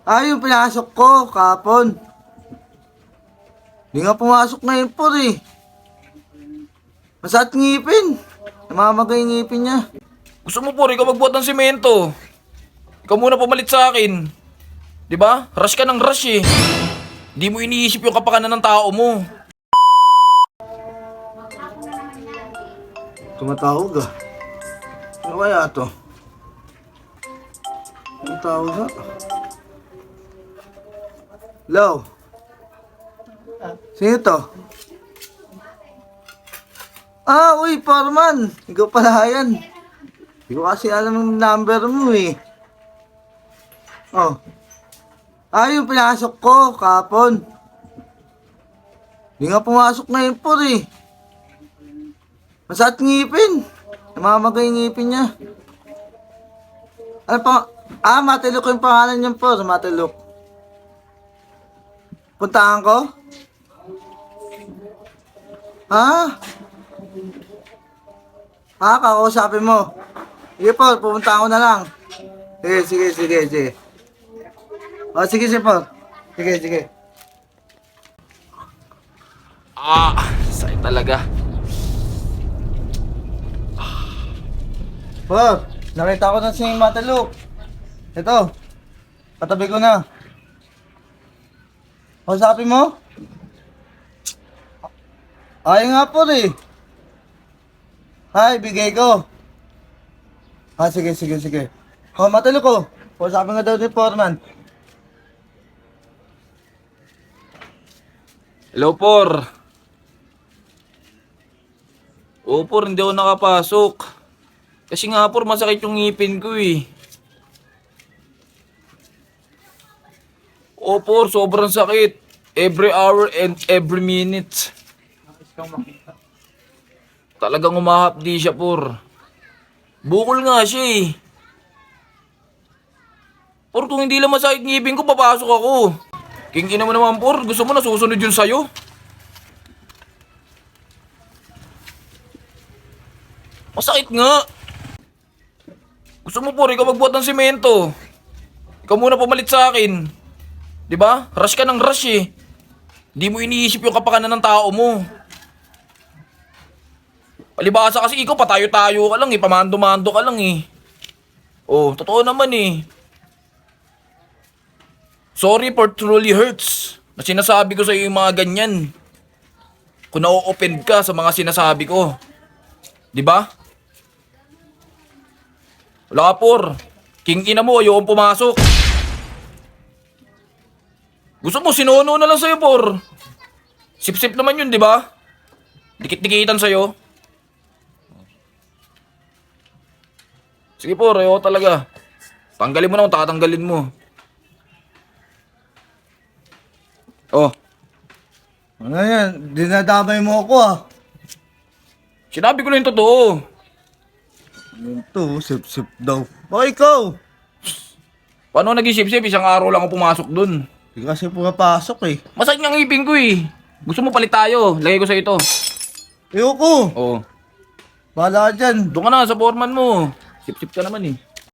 Yung pinasok ko kahapon. Hindi nga pumasok ngayon po eh. Masakit ngipin. Namamagay yung ngipin niya. Gusto mo por, ikaw magbuhat ng semento. Ikaw muna pumalit sa akin. Di ba? Rush ka ng rush eh. Di mo iniisip yung kapakanan ng tao mo. Tumatawag ah. Ano kaya to? Ang tawag nga. Hello? Sino to? Uy, Foreman. Ikaw pala yan. Hindi ko kasi alam yung number mo eh. Oh. Yung pinasok ko kahapon. Hindi nga pumasok ngayon po eh. Masakit ngipin. Namamagay yung ngipin niya. Ano pa? Matilok yung pangalan niyan po. Matilok. Puntahan ko? Kakausapin mo. Sige po, pupunta ako na lang. Sige. Sige, po. Sige. Sakit talaga. Po, nakita ko na si Matilok. Ito, katabi ko na. Kausapin mo? Ayaw nga po eh. Bigay ko. Sige. Matilok ko. Kausapin nga daw ni Foreman. Hello por. Por, hindi ako nakapasok. Kasi nga por, masakit yung ngipin ko eh. Por, sobrang sakit. Every hour and every minute. Talagang umahapdi siya por. Bukol nga siya eh. Por, kung hindi lang masakit ngipin ko, papasok ako. King ina mo naman por, gusto mo nasusunod yun sa'yo? Masakit nga. Gusto mo por, ikaw magbuhat ng semento. Ikaw muna pumalit sa akin. Di ba? Rush ka ng rush eh. Di mo iniisip yung kapakanan ng tao mo. Palibasa kasi ikaw, patayo-tayo ka lang eh. Pamando-mando ka lang eh. Totoo naman eh. Sorry for truly hurts na sinasabi ko sa iyo yung mga ganyan. Kung na-offend ka sa mga sinasabi ko. Di ba? Wala ka por. King ina mo, ayokong pumasok. Gusto mo, sinuno na lang sa'yo por. Sip-sip naman yun, di ba? Dikit-dikitan sa'yo. Sige por, ayoko talaga. Tanggalin mo na kung tatanggalin mo. Ano yan? Dinadamay mo ako ah. Sinabi ko lang yung totoo. Ito, sip-sip daw. Bakit ikaw? Paano naging sip-sip? Isang araw lang ako pumasok dun. Hindi kasi pumapasok eh. Masakit nga ang ngipin ko eh. Gusto mo palit tayo? Lagay ko sa ito. Ayoko. Oo. Bahala ka dyan. Doon ka na sa foreman mo. Sip-sip ka naman eh.